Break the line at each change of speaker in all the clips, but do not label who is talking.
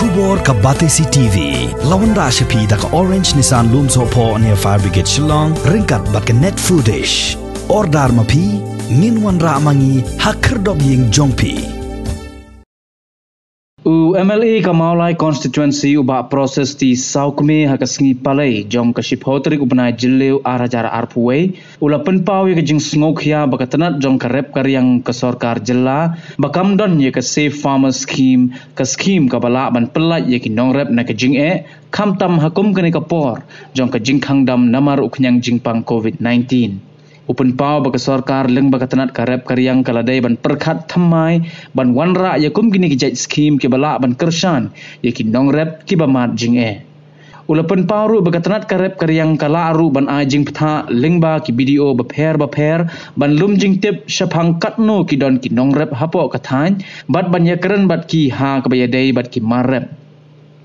Tubor ka Batesi TV. Lawan ra shapi da ka Orange Nissan Lumso po near Fire Brigade Shillong. Ringkat bat ka net footage. Ordar mapi. Ninwan ra mangi hakerdop ying jongpi.
MLA Kamaulai constituency ubah proses di Saukme hakasngi palai jong kashipotrik ubnai jileu arajara arpuwe ula penpau ye kejing sngokya bakatanat jong karep karyang kesorkar jela bakamdon ye ke safe farmer scheme ka scheme kabala ban pelat ye kinongrep na kejing kamtam hakum kene kapor jong kejing khangdam namar uknyang jingpang COVID-19 Upun pau baka sorkar leng baka tanat karep karyang kaladai ban perkhat thamai ban wanra yakum gini kijai scheme ke bala ban kersan yakin nongrep ki bamat jing Ulapan pau ru baka tanat karep karyang kala aru ban ajing ptha lengba ki video baper ban lum jing tip shapang katno ki don ki nongrep hapo kathan bat ban yakran bat ki ha kabayadai bat ki marep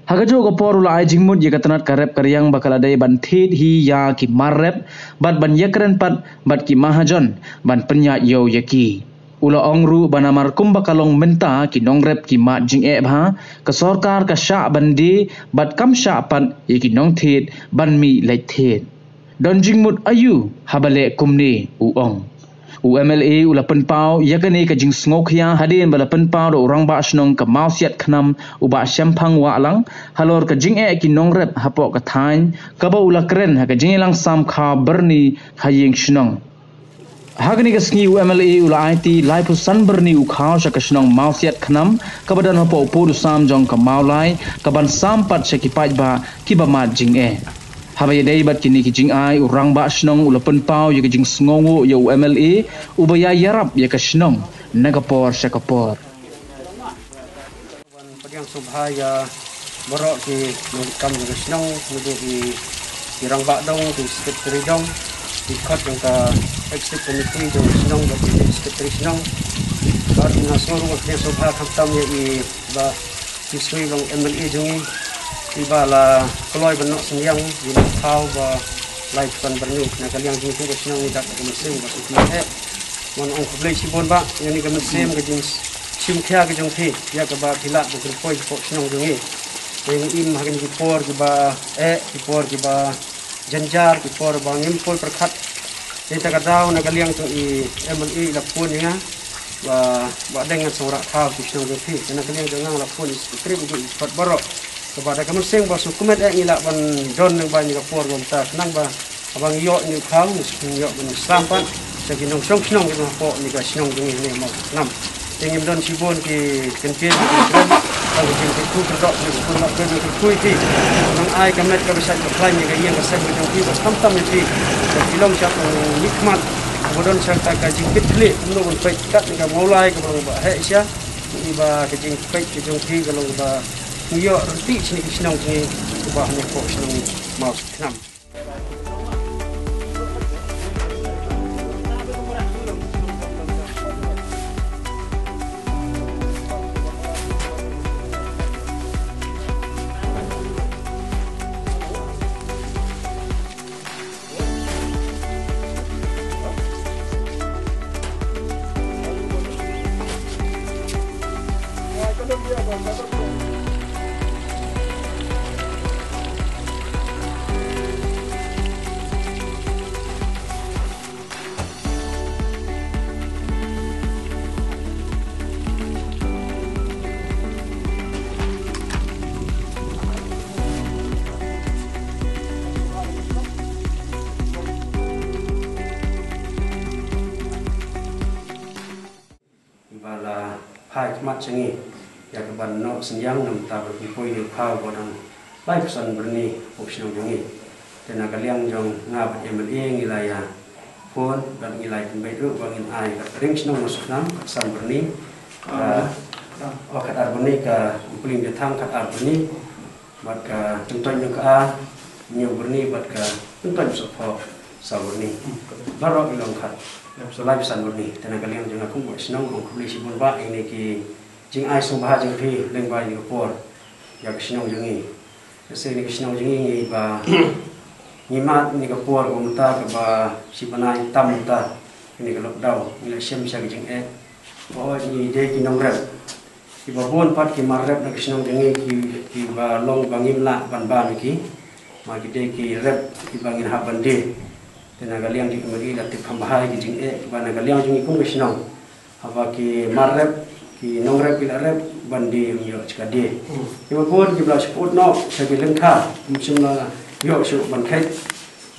Hagajo ko porula ay jingmud ye katanat karep karyang bakaladai ban thet hi ya ki marrep bat ban yakren pat bat ki mahajon ban penya yo yaki ula ongru banamar kumbakalong menta ki nongrep ki mat jing bha ka sarkar ka sha bandi bat kam sha pat ye ki nong thet ban mi lai thet don jingmud ayu habale kumni uong MLA ula penpau yakani ka jing sngokya hadin bala penpau do orang ba snong ka mausiat khnam uba syampang wa lang halor ka jing ki nongrep hapo ka thain ka ba ula kren ha ka jing lang sam kha berni khayeng snong hagani ka sngi MLA ula IT live san berni u khaw sa ka snong mausiat khnam ka badan hapo pu sam jong ka maulai ka ban sam pat sa ki paj ba ki ba mat jing Habaya day bat kini kijing ay urang ba snong ulapan pau ya kijing sngongo ya MLA ubaya yarap ya ka snong nagapor sa kapor.
Pagyang subhaya borok ki kam ya snong nudu ki irang ba dong ki secretary dong ki khat yung ka executive committee dong snong ba ki secretary snong bat na snong pagyang subha kamtam ya i ba kisui long MLA jungi Iba la keloy benok senyang di kau ba live kan berni na kaliang jing tu senyang ni dak mesin ba su mon ong kublai sibon ba yang ni kan mesin ke jing sim kya ke jong thi ya ka ba thila bu kan poi ko senyang jungi yang im hagen ki por ki ba ki por ki ba janjar ki por ba ngim pol perkhat ni ta ka dau na kaliang tu i MLA la pun ya ba dengan sorak kau ki senyang jong thi na kaliang jong la pun trip bu pat barok kepada kamu sing basu kumet ngilak ban don nang ban ka por gom ta nang ba abang yo ni khang yo ban sampat sagi nong song snong ko po ni ka snong ni ni mo nam tingim don sibon ki kenpien ki tren ba ki ku dok ni ku nak ke ku ti nang ai kamet ka bisa ka plan ni ka yang ka sa ni ti ba tam ni ti ka filong cha nikmat bodon sa ta ka jing pitli no bon pe kat ni ka mulai ka ba he sia ni ba ka jing pe ki jong ti ka lo ba Yo, reti sini kisnong ni ubah ni kok kisnong mau kenam. Hai kemat cengi ya keban no senyang nam ta berpoi ni kau bodang live san berni opsional jongi tena kaliang jong ngap MLA ngilaya phone dan ngilai tembai ru bangin ai ka ring snong masuk nam san berni kat arboni ka puling detang kat arboni bat ka tunton yung ka nyu berni bat ka tunton sopo sa berni baro ilong kat so live san berni tena kaliang jong aku buat snong ong kubli sibon ba ini ki jing ai sung bah jing phi leng bai ni por ya snong jongi se ni snong jongi ni ba ni mat ni ka por gom ta ka ba sibana tam ta ni ka lok dau ni la sem sa jing bo ni de ki nong rep ki babon pat ki marrep na kisnong dengi ki ba long bangim la ban ba ki ma ki de ki rep ki bangin ha bande tena galiang ji mari la tip khambahai ki jing e ba na galiang jing kun kisnong haba ki marrep ki nong rep ila rep bandi yo chkade ki babon ki bla sport no se bi lengkha msimla yo su ban khai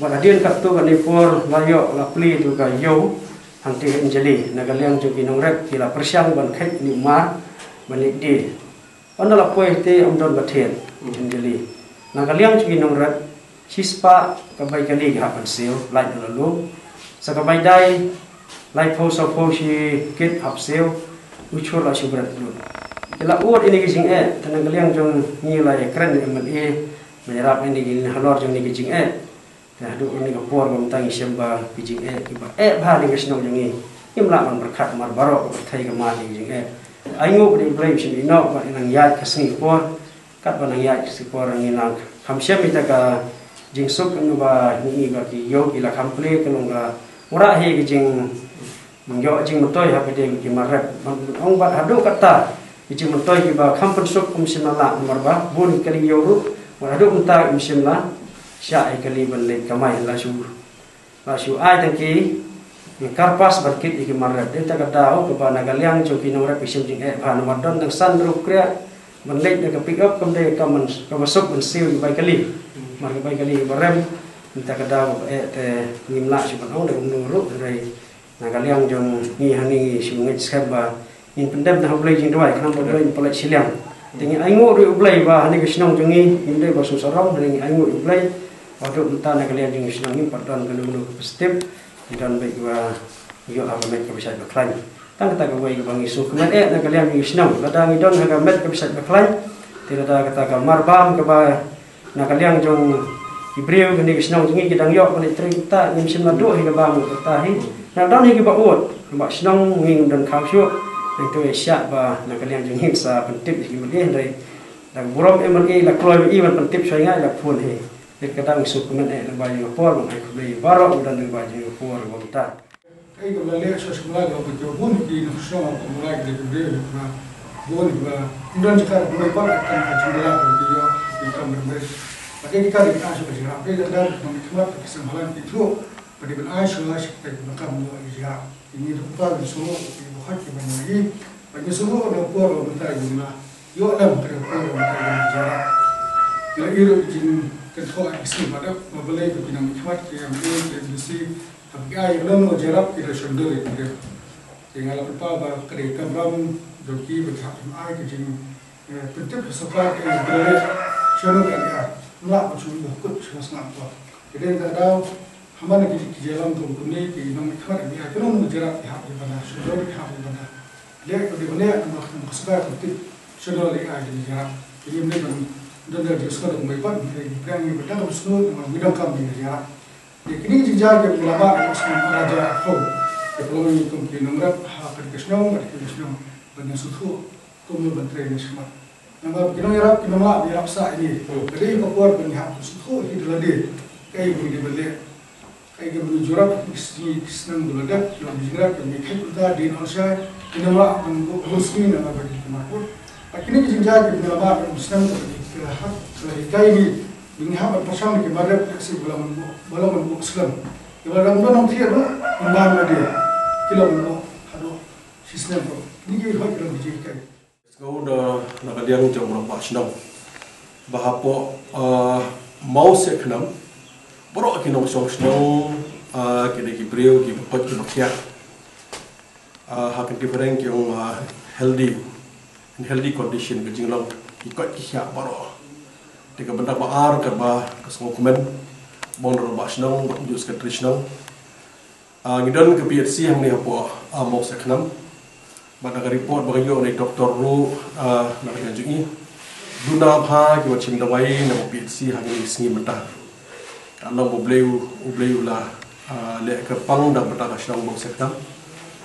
ba adien kat tu kan ipor la yo la pli tu ka yo hang ti anjali na galiang ju ki nong rep ki la persiang ban khai ni ma balik di onda la poe te amdon bathen anjali na galiang ju ki nong rep chispa ka bai kali ga pan sel lai do lu sa ka bai dai lai pho so pho shi kit up sel uchur la shubrat lu ila ur ini gising e tanang galiang jong ni la ekran emal e merap ini gin halor jong ni gising e ya du ini ka por gam tang semba gising e ba e ba ni gisnong jong ni imla man berkat mar baro thai ga ma ni gising e aingu di blame sini no ba inang yat ka sing por kat ba nang yat si por ni nang kham sem ita ka jing suk nu ba ni ba ki yo ila complete kan ga mura he gising mengyo jing motoi ha pede ki marap ong ba hadu kata jing motoi ki ba khampan suk umsinala marba bun kali yoru wa hadu unta umsinla sya kali balle kamai la su ai tangki karpas barkit ki marap de ta kata o ba na galiang jo ki nora pisim jing e ba nomor don tang san ru kria balle de ka pick up kam de kaman ka masuk un sil ba kali mar ba kali barem ta kata e te nimla su ban ong de nuru rai na galiang jong ni hani sungai skaba in pendem na blai jing doi kanam blai pelai siliang tingi aingu ri blai ba hani kisnong jong ni inde ba su sarong ni aingu blai waktu entah na galiang jong kisnong ni padon kalu step dan baik ba yo amet ka bisa baklain tang kata ka wai bang isu kemen na galiang jong kisnong ladang idon ha amet ka bisa baklain tidak ada kata ka marbam ka ba na galiang jong ibreu ni kisnong jong ni kidang yo ni trita ni sim na do hi ka bang ta hi na dan hi ba ot ba snong nging dan khau shu itu sya ba na kalian jeng hin sa pentip hi mali dai da burom emri la kloi i ban pentip sai ngai la phun hi de kadang su kumen e ba yo por ba ai khulei baro dan ba yo por ba ta
ai ko le so shmala ga ba jo bun ki no so ko mala de de na bun ba ndan ka ba ba kan ha chimala ko yo ki kam me pakai kita di asu ka jira pe da no mi khma ka samalan ki thu pada ben asu la shi ka makam no jira ini tu pa di sumo ki buhat ki ban lagi bagi sumo no por ba ta yuna yo lam ka por ba ta jira ila iru jin kan kho isi pada no boleh ki na mi khma ki am ke bisi tapi ai lam no jira ki da shondo ki de tinggal pa ba kre kamram do ki ba ta ai ki jin pentip sapa ki de shono ka ya la chu no kut chasna pa kiden da dau हमारे किसी जेलम तो बुने की नम खबर भी है क्यों मुझे जरा यहाँ पे बना शुरू यहाँ पे बना ले कभी बने हम मस्का करते शुरू ले आए थे जरा ये हमने बन दंडर जिसका तो मैं पर प्रेम में बता उसको मिडल कम भी जरा लेकिन ये चीज़ जाके लगा उसमें राजा हो ये प्रॉब्लम ये तुम की नंबर हाँ कर कृष्ण बने सुधो तुम लोग बनते हैं इसमें नंबर किन्हों यार किन्हों आप यार सा ये कभी कपूर बने हाँ सुधो ही डले कई बुरी बले ai ke bulu jorap isti senang dulu dah kalau bijira ke mikir kita di Indonesia ini malah menunggu husni nama bagi kemakmur. Akhirnya kita jaga ke dalam apa senang ke hak ke ini ini hak pasang ke mana si belum Islam. Kalau orang tu orang tiada mana dia kalau orang ada sistem tu ini kita hak kita bijira.
Sekarang dah nak dia macam berapa senang bahapo mau sekenam borok ki nok sok snow ki de ki breu ki pot ki nok ya ha kan different ki healthy in healthy condition ke jinglong ki kot ki ya borok de ka benda baar ka ba ka song komen bon ro ba snow jus ka trishnong ngidon ke PHC hang ni apo mo seknam ba ka report ba yo ni doktor ru na ka jingi duna pha ki wachim dawai na PHC hang ni singi mentah Allah ubleu lah le ke pang dan betah syang bok sekta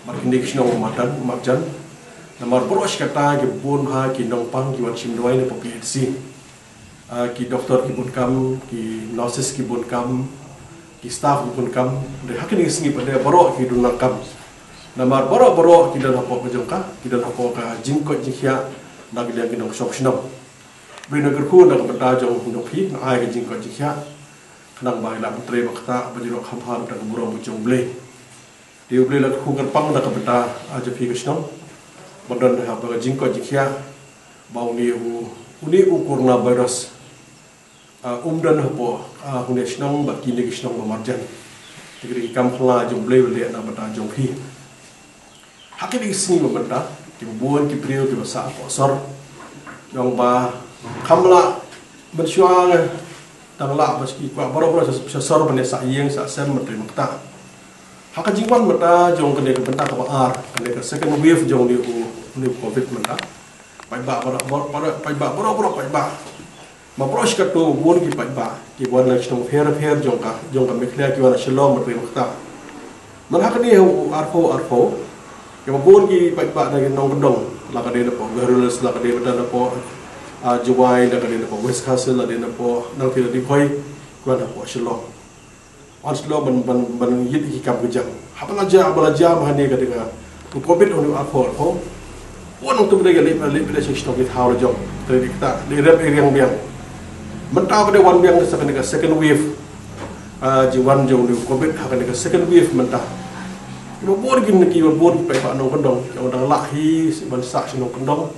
markindi kisnong matan makjan namar boros kata ke bon ha ki nong pang ki wan chim doi ne PHC ki doktor ki bun kam ki nurses ki bun kam ki staff ki bun kam de hakini singi pada borok ki dun kam namar borok ki dan apa pejongka ki dan apa ka jingkot jihya nak dia kena sok senang bila kerku nak benda jong nopi ai ke jing ko jikya kenang bai la tre bakta bajiro khamhar tak burong bujong ble dia ble la ku kerpang nak benda aja pi ke senang badan ha ba jing ko jikya bau ni uni ukurna virus umdan hapo hune senang ba kini ke senang marjan tigri kam khla jong ble le na benda jong pi hakini sini benda ki buan ki priyo ki basa ko sor yang ba kamla bersyuang tangla meski kwa boro sor bane sa yeng sa sem menteri makta haka jingwan mata jong kene ke benta ka ar kene ke second wave jong ni covid mata pai ba boro ma prosh ka to buan ki pai ba ki buan la chong pher jong ka meklia ki wana shalom menteri makta man haka ni arfo ke buan ki pai ba na nong dong la ka de po garulus la ka de beta po Juwai la ka de po West Castle la de po nang ti di khoi kwa na po shalom on shalom ban yit ki kam gejang hapala ja ma ne ka de ka ku covid on arfo ho won tu de le le session with how job de kita de rep riang biang mentau de wan biang sa ka second wave jiwan jong ni covid ha ka second wave mentau Ibu buat gini ki buat pai pak nong kendong, yang dah lahi bansa sinong kendong,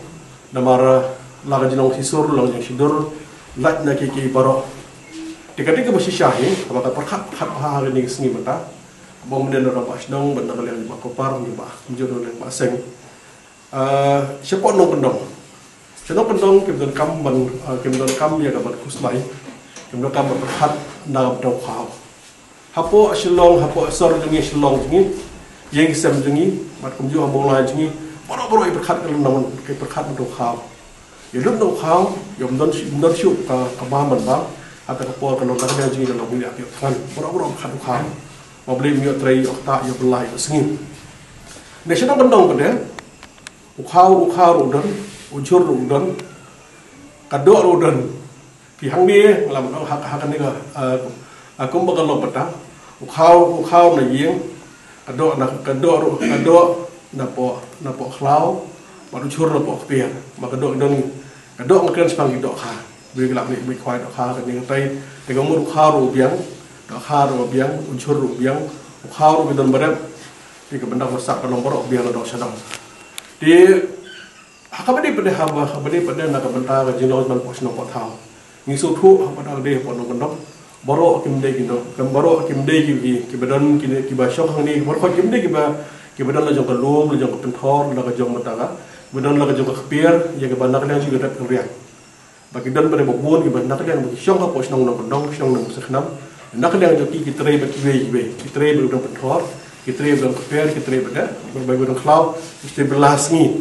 namara laga jinong sisur, lang yang sidur, lat nak ki baro. Dikati ke masih syahin, apakah perkat hari ni sengi mata, bom dia orang pak sinong, benda kalian pak kopar, ni pak menjodoh dengan pak seng. Siapa nong kendong? Sinong kendong kemudian kam ya kabar kusmai, kemudian kam perkat nak dong kau. Hapo silong, hapo sor jengi silong jengi. Yang kisah jengi, mat kumju ambong lai jengi, boro iperkat kalau namun iperkat untuk kau. Ya untuk kau, ya mendon syuk ke bahaman bang, atau ke pol kalau tak ada jengi kalau boleh apiat kan, boro iperkat untuk kau. Mau beli miot tray okta ya belai sengi. Nasi nak bendong pada, ukau udan, ujur udan, kadok udan. Pihang dia, malam hak ni aku bakal lopata, ukau na yeng. Kadok napo klau baru cur napo kepian mak kadok makan sepang dok kha beri gelap ni beri kuai dok kha kan ni tai dengan umur kharu biang dok kharu biang uncur biang kharu bidan barat di ke benda masak kalau borok biang dok sadang di hakabadi pada haba hakabadi pada nak benda ke jinos man pos no pot hau ngisu thu pada de pon no baro kim de gindo kam baro kim de ki badan ki ba shok hang ni baro kim de ki badan la jong ka lom la jong ka penthor la ka jong mata ka badan la ka jong ka khpier ye ka banak dan juga dak riak bagi dan pada bobon ki banak dan ki shok ka pos nong dong shong nong sekhnam nak dan jo ki tre ba ki tre ba dong penthor ki tre ba khpier ki tre ba ba dong khlau ki belas ni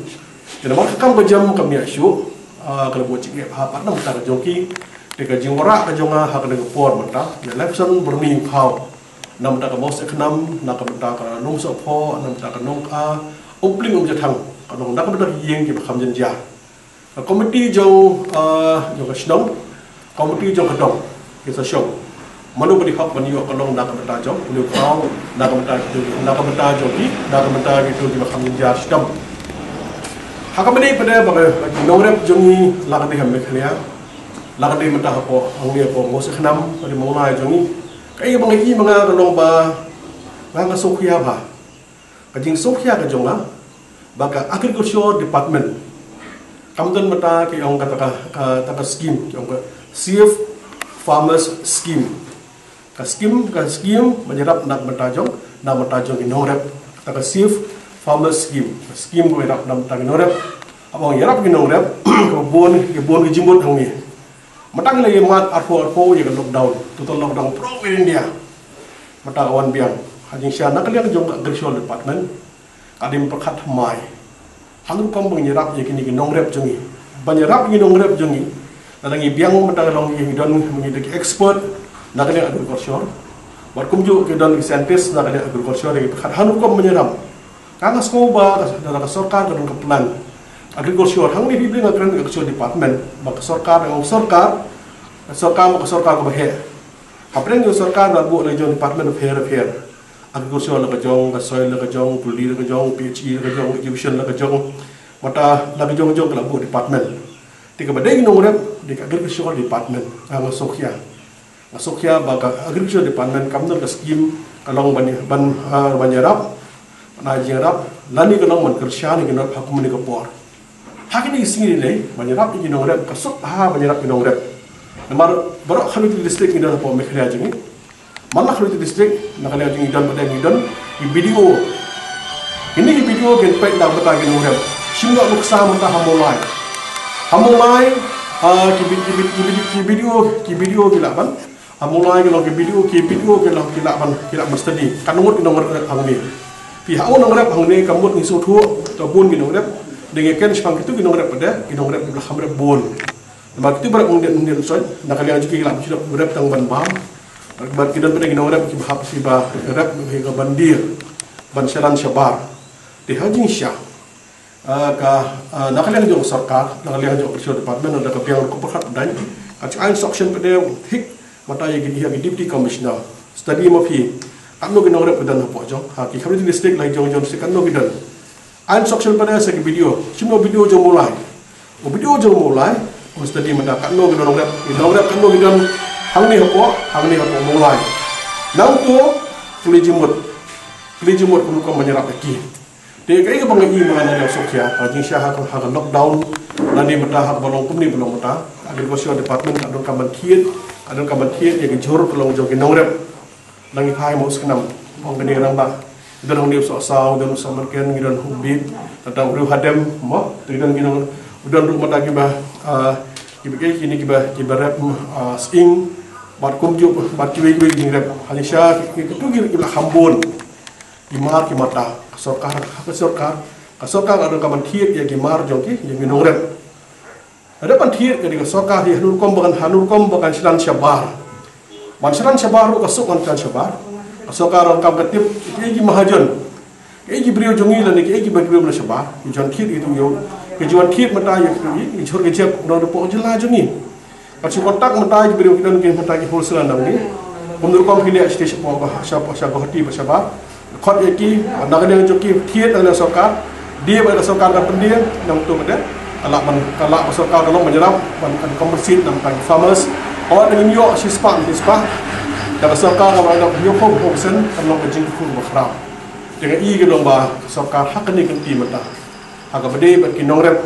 dan mak kam bajam kam ya syu kalau buat cik ha pat nam ta jong ki Dekat jingora kejonga hak dengan por mata, ya lepson berni kau, nam tak mos eknam, nak mata ke nong sopo, nam tak nong upling jatang, kalau nak mata yang kita kamjen jah. Komiti jong kesenong, komiti jong kedong, kita show. Manu beri hak bani kalau nak mata jong, beli kau, nak mata jogi, nak mata itu kita kamjen jah sedam. Hak bani pada nongrem jongi lakukan di hameklia. Laga di mentah apa, angin apa, masa kenam, ada mulai jongi. Kaya bangai mga kalong ba, mga sokya ba. Kajing sokya ka jonga, baka agriculture department. Kamdan mata kaya ang kata scheme, yung safe farmers scheme. Ka scheme menyerap nak mentajong, nak mentajong inorep. Kata safe farmers scheme, scheme ko irap nak mentajong inorep. Abang irap inorep, kebun kejimbut hangi. Matang lagi mat arpo ya lockdown, total lockdown pro India. Mata kawan biang, hajing sia nak lihat jong agricultural department, kadim perkat mai. Handu kam menyerap ya kini nongrep jongi, menyerap ini nongrep jongi. Nalangi biang mata long yang don menjadi expert nak lihat agriculture. Berkumju ke don scientist nak lihat agriculture yang perkat handu kam menyerap. Kanga skoba dalam sorkar dan keplan. Agriculture hang ni bibli ngakran agriculture department mak sorkar sorkar ke bahe apren yo sorkar na bu le jong department of health agriculture la ka jong ka soil la ka jong puli la ka jong PHE la ka jong education la ka jong mata lagi jong-jong ke labu department. Tiga badai ginong rep di agricultural department Sokhia baga agricultural department kamno ke skim kalong banyarap najarap lani kalong man kersyani ginong hakumuni ke por. Hakini singi ni banyarap ginong rep kasuk banyarap ginong rep. Namar baru Khaluti district ginong po mekhria jingi. Malah Khaluti district nakalia jingi dan badai ginong di video. Ini video gen pek dak bata ginong rep. Simba luksa mata hamulai ki video kilaban hamulai kalau ki video kalau kilaban study kanut nomor hangni pi hau nomor hangni kamut ngisu thu to bun ki nomor dengan ken spang itu ki nomor pada ki nomor bila hamre bun nama itu berak ungden soy nakali aja ki kilaban sudah berap tang ban bam bar kidan pada ki nomor ki bahap si ba rap ki bandir ban seran syabar di hajing syah nakalian jong sarkar, nakalian jong presiden department ada kepiang kuperhat dan kacau instruction pada hik mata yang deputy commissioner study mafi kanu ginong rep dan apa jong haki Khaluti district lagi jong sekanu gidan instruction pada segi video cuma video jong mulai study mata kanu ginong rep kanu gidan hang ni apa mulai nang tu kelijimut kunu kau menyerap lagi. Dia kaya bangai mana yang Sokhia, hajing syah hak lockdown, nanti mata hak balong kumni belum mata, agricultural department adon kaban tiet yang jor pelong jogi nongrep, langi kai mau sekenam, orang kini orang bah, dan orang dia sok dan samarkan gidan hubit, tentang uru hadem, mo, gidan gidan udan rumah mata kibah, kini kibah rep sing, bar kumjuk, bar kiwi rep, hanya syah itu kibah hambun, imar kimata. Sorkar ada kaman tiet yang gimar jongki yang minogrep. Ada pan tiet ketika sorkar di hanur kom bahkan silan syabar. Man silan syabar ru kasuk man silan syabar. Sorkar orang kam ketip iki mahajan. Iki brio jongi lan iki bagi brio syabar. Jan tiet itu yo. Kejuan tiet mata yo iki jor kejap no po jela jongi. Kasi kontak mata iki brio kidan ke mata ki wholesale nang ni. Menurut kom pilih station po siapa hati syabar. Kot yaki nakalian joki tiet adalah sokar dia pada sokar dan pendiam yang tu ada kalau sokar kalau menyerap man komersil nampak farmers orang dengan yo sispa dan sokar kalau ada yo hosen kalau kejing pun berkerap dengan i gedong ba sokar hak ni kenti mata hak bade bagi nongrep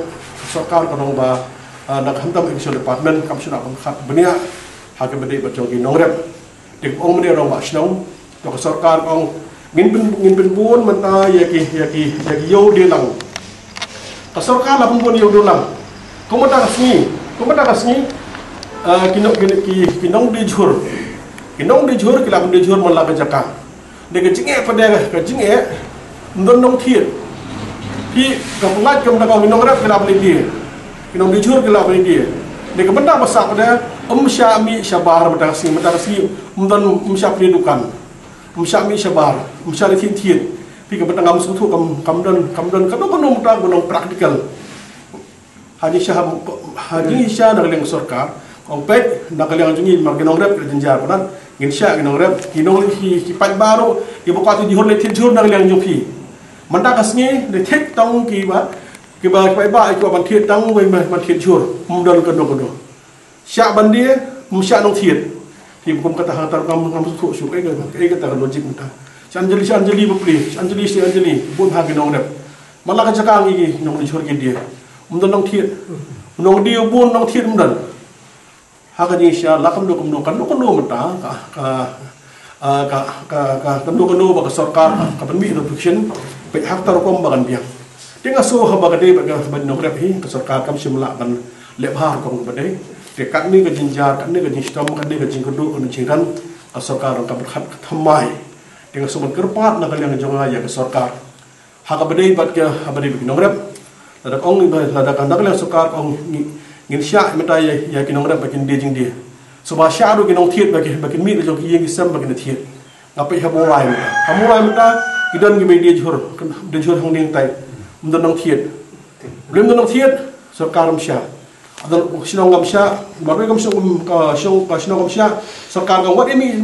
sokar kalau ba nak hantam ekso department kam sudah pengkat benia hak bade bagi nongrep di orang dia orang basnong to sokar orang ngin penbun mata yaki yo dia lang kasorka la penbun yo dolang komata kasni kinong de jhur kila de jhur mala ka jaka de ke jinge pada ka jinge ndon thiet pi ka pulat kam da ka minong rap kila beli dia kinong de jhur kila beli dia de ke benda masak pada syami syabar mata kasni ndon syapri dukan Msyami syabar, msyali tiet, pi kebetulan kamu suatu kamdan kanu muda gunung praktikal. Haji syah nak liang sorkar, kompet nak liang jungi marginong rep kerjenjar panan, ginsyah ginong rep, ginong kipat baru, ibu kata di horle tidur nak liang jupi. Manda kasni de tek tong kiba kipat iku aban tiet tong man tiet jur, mudan kanu. Syah bandia, msyah nong tiet. Hukum kata hantar kamu suku suku kata logik muda. Anjali bepli, pun hagi nong rep. Malah kacakang ini nong dicur dia. Mundan nong tiet, nong dia pun nong tiet mundan. Hagi Indonesia lakam do muda kanu bagi sorkar kapan mi introduction baik hak tarukom bagan biang. Dengan so habagade bagi nong rep hi kesorkar kam simla ban lebhar kong badai. Dekat ni ke jinjar, kat ni ke jinstom, kat ni ke jingkudu, kat ni jiran, kesorkar orang berkat ketamai. Dengan sobat kerpat nak kalian jonga ya kesorkar. Hak abadai bat ke abadai bagi nongrep. Lada kong lada kanda kalian sorkar kong ngin syak mata ya kinongrep bagi dia jing dia. Sebab syak tu kinong tiet bagi mi le jong yang kisam bagi tiet. Ngapai hamulai mata kidan gibi dia jur hang ding tai. Mundan nong tiet. Belum nong tiet sorkar syak. Adal sinong gamsya, baru gamsya sinong gamsya, sarkar gam what emi,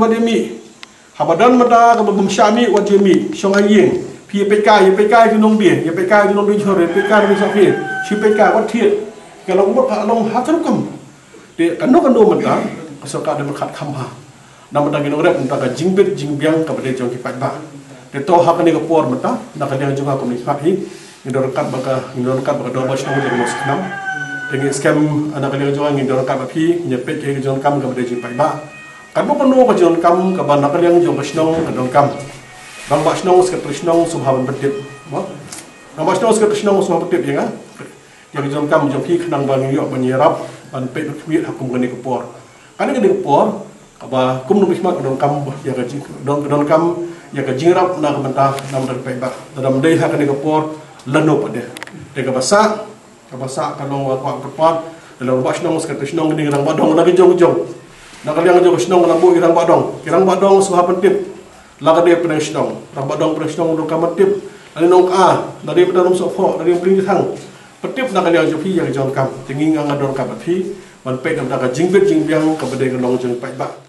habadan mata gam gamsya mi what jemi, sinong aying, พี่ไปกายอย่าไปกายที่น้องเบียอย่าไปกายที่น้องเบียชอบเรียนไปกายที่สักพี่ชีไปกายวัดเทียนแกลองวัดพระลองหาทุกคำเด็กกันนมันตาก็สกัดเดินขัดคำหานามันตากินอะไรมันตาก็จิงเบ็ดจิงเบียงกับเด็กจงที่ไปบ้าเด็กโตหากันนี่ก็ปวดมันตานักเรียนjuga komunikasi ini dorongkan baka dua belas tahun dari masuk enam dengan skema anak ringan juga ingin dorongkan api nyepet ke dorongkan ke ด็กจิงไปบ้าkan mo penuh ke dorongkan ke anak ringan juga senang dorongkan bang bak senang sekat senang subhan berdip bang bak senang sekat senang subhan berdip ya kan yang dorongkan jom pi kenang bang yok menyerap ban pet kuit hakum ke ni ke por kan ke ni ke por apa kum nu bismat dorongkan ya ke dorongkan ya ke jingrap na ke mentah nam dari pe ba dalam dei hak ni ke por lano pada dia bahasa kalau awak berpat dalam bahasa nong sekat senang ni orang badong lagi jong-jong nak liang jong senang lambu irang badong suha pentip laga dia pernah senang orang badong pernah senang untuk kamar tip dari nong dari pada nong sofa dari yang paling thang pentip nak liang jong pi yang jong kam tinggi ngang ador kam pi man pe nam tak jing bet jing biang kepada nong jong pai ba